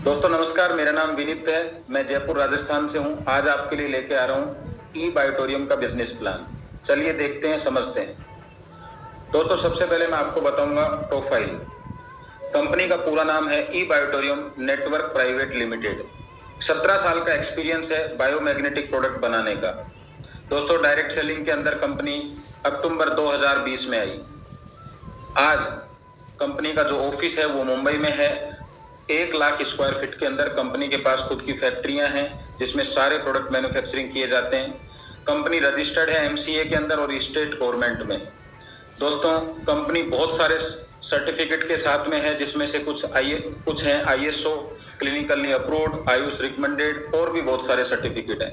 दोस्तों नमस्कार, मेरा नाम विनीत है। मैं जयपुर राजस्थान से हूँ। आज आपके लिए लेके आ रहा हूँ ई बायोटोरियम का बिजनेस प्लान। चलिए देखते हैं, समझते हैं। दोस्तों सबसे पहले मैं आपको बताऊंगा प्रोफाइल। कंपनी का पूरा नाम है ई बायोटोरियम नेटवर्क प्राइवेट लिमिटेड। 17 साल का एक्सपीरियंस है बायोमैग्नेटिक प्रोडक्ट बनाने का। दोस्तों डायरेक्ट सेलिंग के अंदर कंपनी अक्टूबर 2020 में आई। आज कंपनी का जो ऑफिस है वो मुंबई में है। 1 लाख स्क्वायर फीट के अंदर कंपनी के पास खुद की फैक्ट्रियां हैं जिसमें सारे प्रोडक्ट मैन्युफैक्चरिंग किए जाते हैं। कंपनी रजिस्टर्ड है एमसीए के अंदर और स्टेट गवर्नमेंट में। दोस्तों कंपनी बहुत सारे सर्टिफिकेट के साथ में है जिसमें से कुछ हैं ISO, clinically approved, Ayush recommended और भी बहुत सारे सर्टिफिकेट हैं।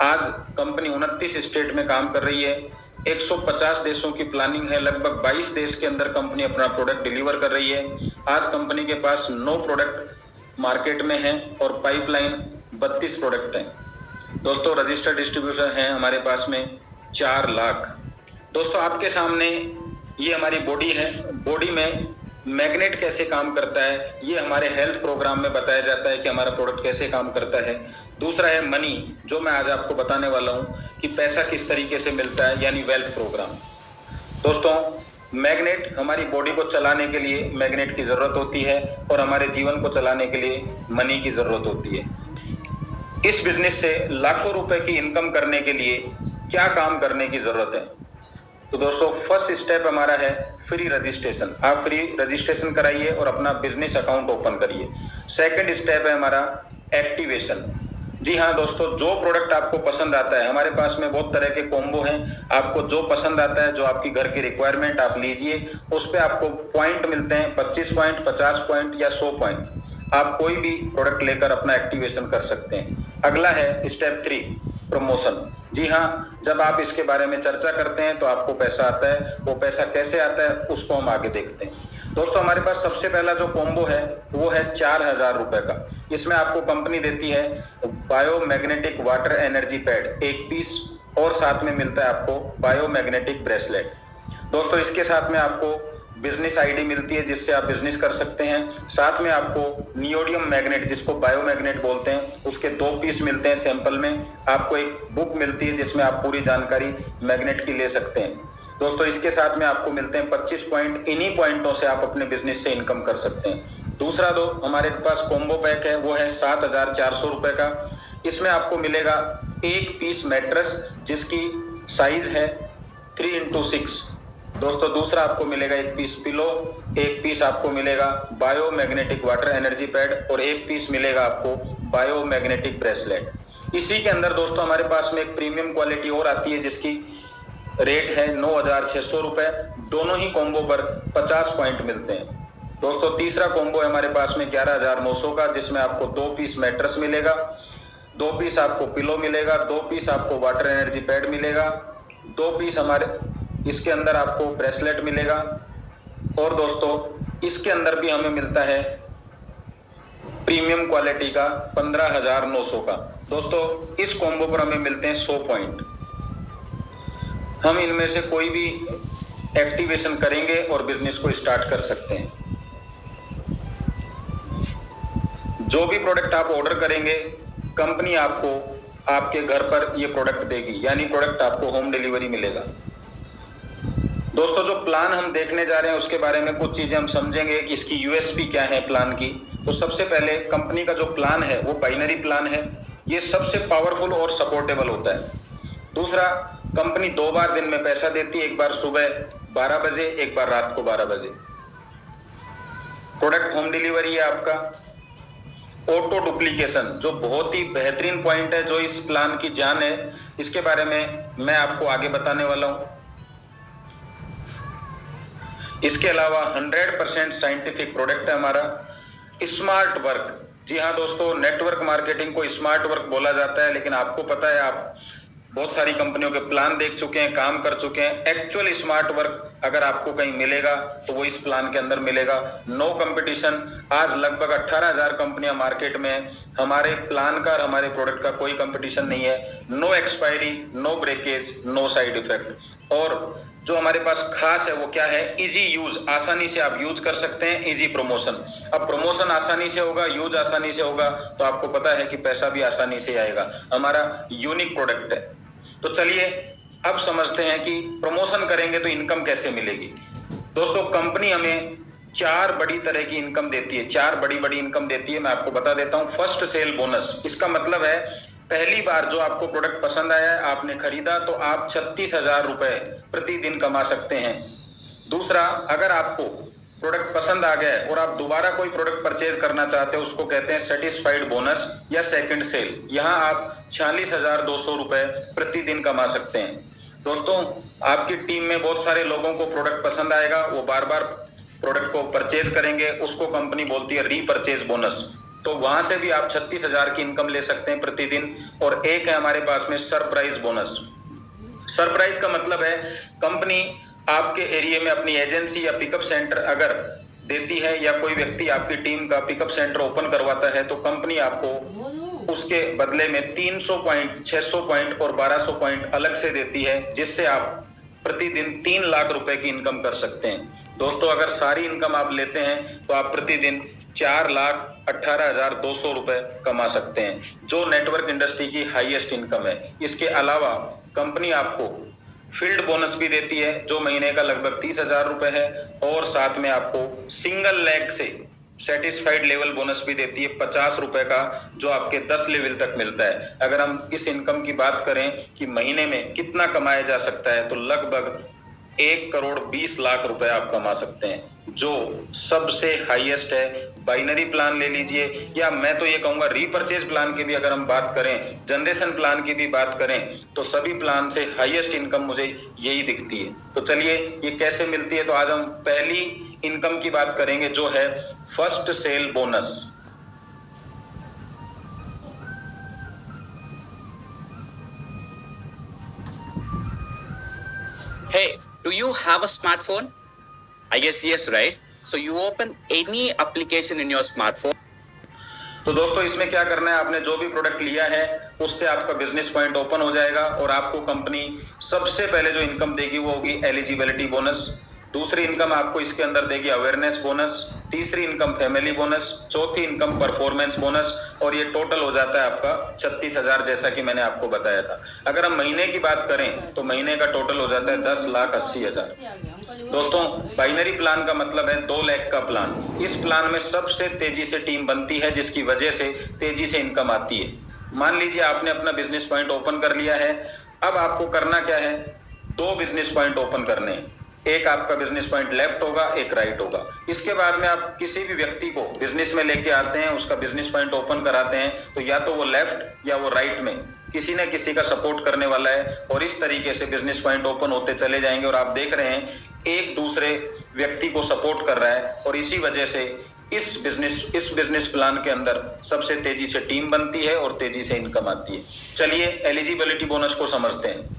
आज कंपनी 29 स्टेट में काम कर रही है। 150 देशों की प्लानिंग है। लगभग 22 देश के अंदर कंपनी अपना प्रोडक्ट डिलीवर कर रही है। आज कंपनी के पास 9 प्रोडक्ट मार्केट में है और पाइपलाइन 32 प्रोडक्ट हैं। दोस्तों रजिस्टर्ड डिस्ट्रीब्यूटर हैं हमारे पास में 4 लाख। दोस्तों आपके सामने ये हमारी बॉडी है। बॉडी में मैग्नेट कैसे काम करता है ये हमारे हेल्थ प्रोग्राम में बताया जाता है कि हमारा प्रोडक्ट कैसे काम करता है। दूसरा है मनी, जो मैं आज आपको बताने वाला हूँ कि पैसा किस तरीके से मिलता है, यानी वेल्थ प्रोग्राम। दोस्तों मैग्नेट हमारी बॉडी को चलाने के लिए मैग्नेट की ज़रूरत होती है और हमारे जीवन को चलाने के लिए मनी की ज़रूरत होती है। इस बिजनेस से लाखों रुपए की इनकम करने के लिए क्या काम करने की ज़रूरत है? तो दोस्तों फर्स्ट स्टेप हमारा है फ्री रजिस्ट्रेशन। आप फ्री रजिस्ट्रेशन कराइए और अपना बिजनेस अकाउंट ओपन करिए। सेकंड स्टेप है हमारा एक्टिवेशन। जी हाँ दोस्तों, जो प्रोडक्ट आपको पसंद आता है, हमारे पास में बहुत तरह के कॉम्बो हैं। आपको जो पसंद आता है, जो आपकी घर की रिक्वायरमेंट, आप लीजिए। उस पर आपको पॉइंट मिलते हैं, 25 पॉइंट, 50 पॉइंट या 100 पॉइंट। आप कोई भी प्रोडक्ट लेकर अपना एक्टिवेशन कर सकते हैं। अगला है स्टेप 3, प्रमोशन। जी हाँ, जब आप इसके बारे में चर्चा करते हैं तो आपको पैसा आता है। वो पैसा कैसे आता है उसको हम आगे देखते हैं। दोस्तों हमारे पास सबसे पहला जो कॉम्बो है वो है 4000 रुपए का। इसमें आपको कंपनी देती है biomagnetic water energy pad 1 piece और साथ में मिलता है आपको बायोमैग्नेटिक ब्रेसलेट। दोस्तों इसके साथ में आपको बिजनेस आईडी मिलती है जिससे आप बिजनेस कर सकते हैं। साथ में आपको नियोडियम मैग्नेट, जिसको बायोमैग्नेट बोलते हैं, उसके 2 पीस मिलते हैं सैंपल में। आपको एक बुक मिलती है जिसमें आप पूरी जानकारी मैग्नेट की ले सकते हैं। दोस्तों इसके साथ में आपको मिलते हैं 25 पॉइंट। इन्हीं पॉइंटों से आप अपने बिजनेस से इनकम कर सकते हैं। दूसरा दो हमारे पास कॉम्बो पैक है, वो है 7400 रुपए का। इसमें आपको मिलेगा 1 पीस मैट्रेस जिसकी साइज है 3x6। दोस्तों दूसरा आपको मिलेगा 1 पीस पिलो, 1 पीस आपको मिलेगा बायोमैग्नेटिक वाटर एनर्जी पैड और 1 पीस मिलेगा आपको बायोमैग्नेटिक ब्रेसलेट। इसी के अंदर दोस्तों हमारे पास में एक प्रीमियम क्वालिटी और आती है जिसकी रेट है 9600 रुपए। दोनों ही कॉम्बो पर 50 पॉइंट मिलते हैं। दोस्तों तीसरा कॉम्बो है हमारे पास में 11900 का, जिसमें आपको 2 पीस मैट्रेस मिलेगा, 2 पीस आपको पिलो मिलेगा, 2 पीस आपको वाटर एनर्जी पैड मिलेगा, 2 पीस हमारे इसके अंदर आपको ब्रेसलेट मिलेगा। और दोस्तों इसके अंदर भी हमें मिलता है प्रीमियम क्वालिटी का 15900 का। दोस्तों इस कॉम्बो पर हमें मिलते हैं 100 पॉइंट। हम इनमें से कोई भी एक्टिवेशन करेंगे और बिजनेस को स्टार्ट कर सकते हैं। जो भी प्रोडक्ट आप ऑर्डर करेंगे कंपनी आपको आपके घर पर ये प्रोडक्ट देगी, यानी प्रोडक्ट आपको होम डिलीवरी मिलेगा। दोस्तों जो प्लान हम देखने जा रहे हैं उसके बारे में कुछ चीजें हम समझेंगे कि इसकी यूएसपी क्या है प्लान की। तो सबसे पहले कंपनी का जो प्लान है वो बाइनरी प्लान है। ये सबसे पावरफुल और सपोर्टेबल होता है। दूसरा, कंपनी 2 बार दिन में पैसा देती है, एक बार सुबह 12 बजे, एक बार रात को 12 बजे। प्रोडक्ट होम डिलीवरी है आपका। ऑटो डुप्लीकेशन जो बहुत ही बेहतरीन पॉइंट है, जो इस प्लान की जान है, इसके बारे में मैं आपको आगे बताने वाला हूं। इसके अलावा 100% साइंटिफिक प्रोडक्ट है हमारा। स्मार्ट वर्क, जी हाँ दोस्तों, नेटवर्क मार्केटिंग को स्मार्ट वर्क बोला जाता है, लेकिन आपको पता है आप बहुत सारी कंपनियों के प्लान देख चुके हैं, काम कर चुके हैं। एक्चुअल स्मार्ट वर्क अगर आपको कहीं मिलेगा तो वो इस प्लान के अंदर मिलेगा। No competition. आज लगभग 18000 कंपनियां मार्केट में है। हमारे प्लान का और हमारे प्रोडक्ट का कोई कंपटीशन नहीं है। No expiry, no breakage, no side effect. और जो हमारे पास खास है वो क्या है, इजी यूज, आसानी से आप यूज कर सकते हैं, इजी प्रमोशन। अब प्रमोशन आसानी से होगा, यूज आसानी से होगा, तो आपको पता है कि पैसा भी आसानी से आएगा। हमारा यूनिक प्रोडक्ट है। तो चलिए अब समझते हैं कि प्रमोशन करेंगे तो इनकम कैसे मिलेगी। दोस्तों कंपनी हमें 4 बड़ी तरह की इनकम देती है, 4 बड़ी इनकम देती है। मैं आपको बता देता हूं। फर्स्ट सेल बोनस, इसका मतलब है पहली बार जो आपको प्रोडक्ट पसंद आया है, आपने खरीदा, तो आप 36,000 रुपए प्रतिदिन कमा सकते हैं। दूसरा, अगर आपको प्रोडक्ट पसंद आ गया है और आप दोबारा कोई प्रोडक्ट परचेज करना चाहते हो, उसको कहते हैं सेटिस्फाइड बोनस या सेकंड सेल। यहां आप 46,200 रुपए प्रतिदिन कमा सकते हैं। दोस्तों आपकी टीम में बहुत सारे लोगों को प्रोडक्ट पसंद आएगा, वो बार बार प्रोडक्ट को परचेज करेंगे, उसको कंपनी बोलती है रीपरचेज बोनस। तो वहां से भी आप 36,000 की इनकम ले सकते हैं प्रतिदिन। और एक है हमारे पास में सरप्राइज बोनस। सरप्राइज का मतलब है कंपनी आपके एरिया में अपनी एजेंसी या पिकअप सेंटर अगर देती है, या कोई व्यक्ति आपकी टीम का पिकअप सेंटर ओपन करवाता है, तो कंपनी आपको उसके बदले में 300 पॉइंट, 600 पॉइंट और 1200 पॉइंट अलग से देती है, जिससे आप प्रतिदिन 3 लाख रुपए की इनकम कर सकते हैं। दोस्तों अगर सारी इनकम आप लेते हैं तो आप प्रतिदिन 4,18,200 रुपए कमा सकते हैं, जो नेटवर्क इंडस्ट्री की हाईएस्ट इनकम है। इसके अलावा कंपनी आपको फील्ड बोनस भी देती है, जो महीने का लगभग 30,000 रुपए है, और साथ में आपको सिंगल लेग से सेटिस्फाइड लेवल बोनस भी देती है 50 रुपए का, जो आपके 10 लेवल तक मिलता है। अगर हम इस इनकम की बात करें कि महीने में कितना कमाया जा सकता है, तो लगभग 1,20,00,000 रुपए आप कमा सकते हैं, जो सबसे हाईएस्ट है। बाइनरी प्लान ले लीजिए, या मैं तो ये कहूंगा रीपरचेज प्लान की भी अगर हम बात करें, जनरेशन प्लान की भी बात करें, तो सभी प्लान से हाईएस्ट इनकम मुझे यही दिखती है। तो चलिए ये कैसे मिलती है, तो आज हम पहली इनकम की बात करेंगे, जो है first cell bonus. Hey, do you have a smartphone? I guess yes, right? So you open any application in your smartphone. तो दोस्तों इसमें क्या करना है, आपने जो भी प्रोडक्ट लिया है उससे आपका बिजनेस पॉइंट ओपन हो जाएगा, और आपको कंपनी सबसे पहले जो इनकम देगी वो होगी एलिजिबिलिटी बोनस। दूसरी इनकम आपको इसके अंदर देगी अवेयरनेस बोनस। तीसरी इनकम फैमिली बोनस। चौथी इनकम परफॉर्मेंस बोनस। और ये टोटल हो जाता है आपका 36,000, जैसा कि मैंने आपको बताया था। अगर हम महीने की बात करें तो महीने का टोटल हो जाता है 10,80,000। दोस्तों बाइनरी प्लान का मतलब है 2 लाख का प्लान। इस प्लान में सबसे तेजी से टीम बनती है, जिसकी वजह से तेजी से इनकम आती है। मान लीजिए आपने अपना बिजनेस पॉइंट ओपन कर लिया है। अब आपको करना क्या है, 2 बिजनेस पॉइंट ओपन करने हैं। एक आपका बिजनेस पॉइंट लेफ्ट होगा, एक राइट होगा। इसके बाद में आप किसी भी व्यक्ति को बिजनेस में लेके आते हैं, उसका बिजनेस पॉइंट ओपन कराते हैं, तो या तो वो लेफ्ट या वो राइट में किसी न किसी का सपोर्ट करने वाला है, और इस तरीके से बिजनेस पॉइंट ओपन होते चले जाएंगे। और आप देख रहे हैं एक दूसरे व्यक्ति को सपोर्ट कर रहा है, और इसी वजह से इस बिजनेस प्लान के अंदर सबसे तेजी से टीम बनती है और तेजी से इनकम आती है। चलिए एलिजिबिलिटी बोनस को समझते हैं।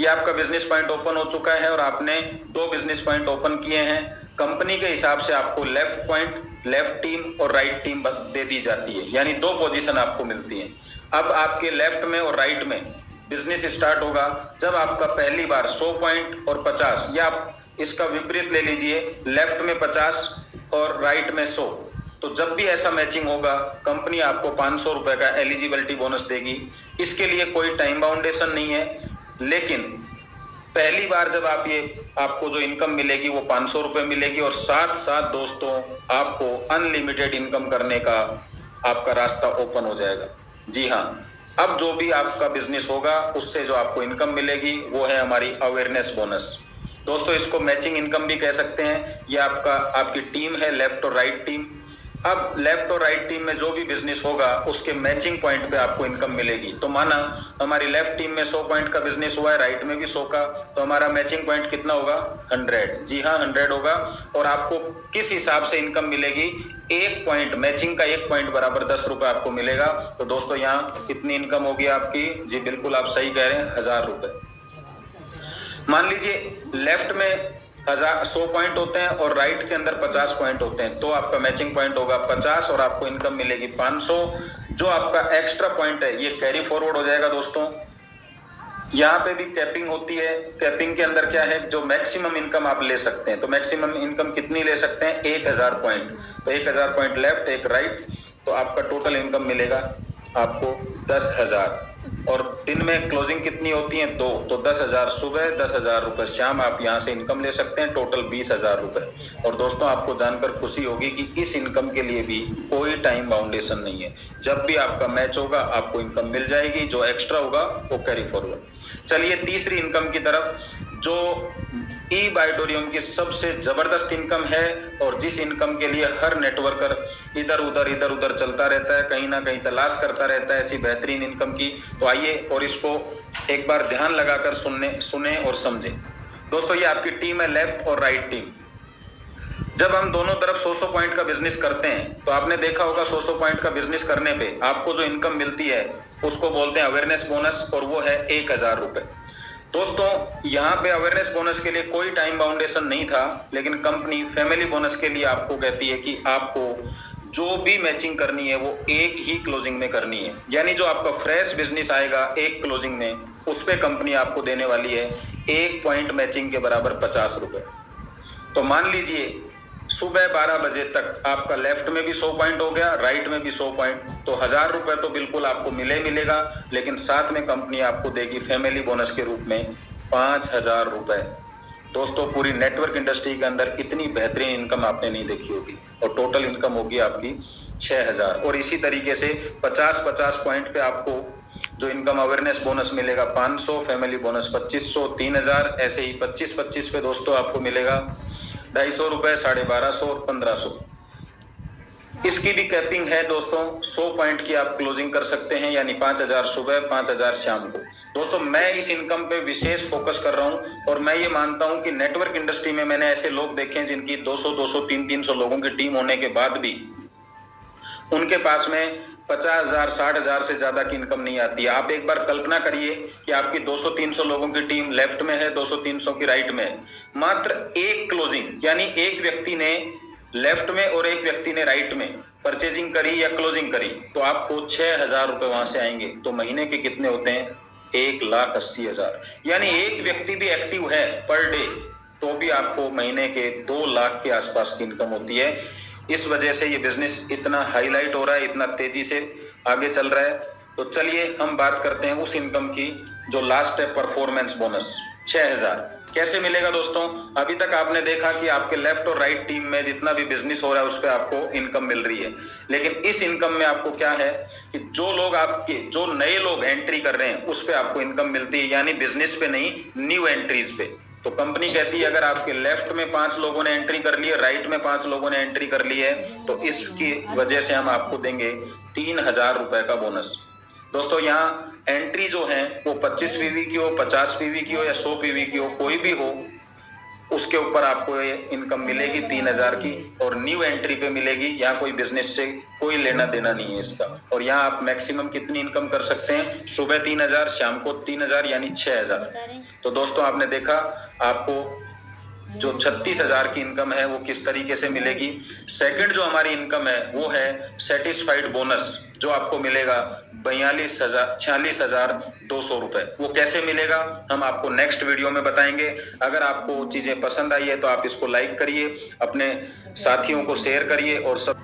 ये आपका बिजनेस पॉइंट ओपन हो चुका है और आपने 2 बिजनेस पॉइंट ओपन किए हैं। कंपनी के हिसाब से आपको लेफ्ट पॉइंट, लेफ्ट टीम और राइट टीम दे दी जाती है, यानी 2 पोजीशन आपको मिलती है। अब आपके लेफ्ट में और राइट में बिजनेस स्टार्ट होगा जब आपका पहली बार 100 पॉइंट और 50, या आप इसका विपरीत ले लीजिए, लेफ्ट में 50 और राइट में 100। तो जब भी ऐसा मैचिंग होगा, कंपनी आपको 500 रुपए का एलिजिबिलिटी बोनस देगी। इसके लिए कोई टाइम बाउंडेशन नहीं है, लेकिन पहली बार जब आपको जो इनकम मिलेगी वो 500 रुपए मिलेगी, और साथ साथ दोस्तों आपको अनलिमिटेड इनकम करने का आपका रास्ता ओपन हो जाएगा। जी हाँ, अब जो भी आपका बिजनेस होगा उससे जो आपको इनकम मिलेगी वो है हमारी अवेयरनेस बोनस। दोस्तों इसको मैचिंग इनकम भी कह सकते हैं। ये आपकी टीम है, लेफ्ट और राइट टीम। अब लेफ्ट और राइट टीम में जो भी बिजनेस होगा उसके मैचिंग पॉइंट पे आपको इनकम मिलेगी। तो माना हमारी लेफ्ट टीम में 100 पॉइंट का बिजनेस हुआ है, राइट में भी 100 का, तो हमारा मैचिंग पॉइंट कितना होगा, 100। जी हाँ 100 होगा। और आपको किस हिसाब से इनकम मिलेगी, 1 पॉइंट, मैचिंग का 1 पॉइंट बराबर 10 रुपए आपको मिलेगा। तो दोस्तों यहाँ कितनी इनकम होगी आपकी, जी बिल्कुल आप सही कह रहे हैं, 1000 रुपए। मान लीजिए लेफ्ट में 100 पॉइंट होते हैं और राइट के अंदर 50 पॉइंट होते हैं, तो आपका मैचिंग पॉइंट होगा 50 और आपको इनकम मिलेगी 500। जो आपका एक्स्ट्रा पॉइंट है ये कैरी फॉरवर्ड हो जाएगा दोस्तों। यहाँ पे भी कैपिंग होती है। कैपिंग के अंदर क्या है, जो मैक्सिमम इनकम आप ले सकते हैं, तो मैक्सिमम इनकम कितनी ले सकते हैं, 1000 पॉइंट। तो 1000 पॉइंट लेफ्ट, एक राइट, तो आपका टोटल इनकम मिलेगा आपको 10,000। और दिन में क्लोजिंग कितनी होती है, 2, तो 10,000 सुबह, 10,000 रुपए शाम आप यहाँ से इनकम ले सकते हैं, टोटल 20,000 रुपए। और दोस्तों आपको जानकर खुशी होगी कि इस इनकम के लिए भी कोई टाइम बाउंडेशन नहीं है। जब भी आपका मैच होगा आपको इनकम मिल जाएगी, जो एक्स्ट्रा होगा वो कैरी फॉरवर्ड। चलिए तीसरी इनकम की तरफ, जो ई बायोटोरियम की सबसे जबरदस्त इनकम है और जिस इनकम के लिए हर नेटवर्कर इधर उधर चलता रहता है, कहीं ना कहीं तलाश करता रहता है ऐसी बेहतरीन इनकम की। तो आइए और इसको एक बार ध्यान लगाकर सुने और समझें। दोस्तों ये आपकी टीम है, लेफ्ट और राइट टीम। जब हम दोनों तरफ 100 पॉइंट का बिजनेस करते हैं तो आपने देखा होगा 100 पॉइंट का बिजनेस करने पे आपको जो इनकम मिलती है उसको बोलते हैं अवेयरनेस बोनस, और वो है 1000 रुपए। दोस्तों यहाँ पे अवेयरनेस बोनस के लिए कोई टाइम बाउंडेशन नहीं था, लेकिन कंपनी फैमिली बोनस के लिए आपको कहती है कि आपको जो भी मैचिंग करनी है वो एक ही क्लोजिंग में करनी है। यानी जो आपका फ्रेश बिजनेस आएगा एक क्लोजिंग में, उस पे कंपनी आपको देने वाली है 1 पॉइंट मैचिंग के बराबर 50 रुपए। तो मान लीजिए सुबह 12 बजे तक आपका लेफ्ट में भी 100 पॉइंट हो गया, राइट में भी 100 पॉइंट, तो 1000 रुपए तो बिल्कुल आपको मिलेगा, लेकिन साथ में कंपनी आपको देगी फैमिली बोनस के रूप में 5000 रुपए। दोस्तों पूरी नेटवर्क इंडस्ट्री के अंदर इतनी बेहतरीन इनकम आपने नहीं देखी होगी, और टोटल इनकम होगी आपकी 6000। और इसी तरीके से 50-50 पॉइंट पे आपको जो इनकम अवेयरनेस बोनस मिलेगा 500, फैमिली बोनस 2500, 3000, ऐसे ही 25-25 पे दोस्तों आपको मिलेगा 250 रुपए, 1250 और 1500। इसकी भी कैपिंग है दोस्तों, 100 पॉइंट की आप क्लोजिंग कर सकते हैं, यानी 5000 सुबह, 5000 शाम को। दोस्तों मैं इस इनकम पे विशेष फोकस कर रहा हूं, और मैं ये मानता हूं कि नेटवर्क इंडस्ट्री में मैंने ऐसे लोग देखे हैं जिनकी 200, 300 लोगों की टीम होने के बाद भी उनके पास में 50,000, 60,000 से ज्यादा की इनकम नहीं आती है। आप एक बार कल्पना करिए कि आपकी 200-300 लोगों की टीम लेफ्ट में है, 200-300 की राइट में है। मात्र एक क्लोजिंग, यानी एक व्यक्ति ने लेफ्ट में और एक व्यक्ति ने राइट में परचेजिंग करी या क्लोजिंग करी, तो आपको 6,000 रुपए वहां से आएंगे। तो महीने के कितने होते हैं, 1,80,000। यानी एक व्यक्ति भी एक्टिव है पर डे तो भी आपको महीने के 2 लाख के आसपास की इनकम होती है। इस वजह से ये बिजनेस इतना हाईलाइट हो रहा है, इतना तेजी से आगे चल रहा है। तो चलिए हम बात करते हैं उस इनकम की जो लास्ट है, परफॉर्मेंस बोनस 6000 कैसे मिलेगा। दोस्तों अभी तक आपने देखा कि आपके लेफ्ट और राइट टीम में जितना भी बिजनेस हो रहा है उस पर आपको इनकम मिल रही है, लेकिन इस इनकम में आपको क्या है कि जो नए लोग एंट्री कर रहे हैं उस पर आपको इनकम मिलती है, यानी बिजनेस पे नहीं, न्यू एंट्रीज पे। तो कंपनी कहती है अगर आपके लेफ्ट में 5 लोगों ने एंट्री कर ली है, राइट में 5 लोगों ने एंट्री कर ली है, तो इसकी वजह से हम आपको देंगे 3000 रुपए का बोनस। दोस्तों यहाँ एंट्री जो है वो 25 पीवी की हो, 50 पीवी की हो या 100 पीवी की हो, कोई भी हो, उसके ऊपर आपको ये इनकम मिलेगी 3000 की, और न्यू एंट्री पे मिलेगी। यहाँ कोई बिजनेस से कोई लेना देना नहीं है इसका। और यहाँ आप मैक्सिमम कितनी इनकम कर सकते हैं, सुबह 3000, शाम को 3000, यानी 6000। तो दोस्तों आपने देखा आपको जो 36,000 की इनकम है वो किस तरीके से मिलेगी। सेकंड जो हमारी इनकम है वो है सेटिस्फाइड बोनस, जो आपको मिलेगा 46,200 रुपए। वो कैसे मिलेगा हम आपको नेक्स्ट वीडियो में बताएंगे। अगर आपको चीजें पसंद आई है तो आप इसको लाइक करिए, अपने साथियों को शेयर करिए और सब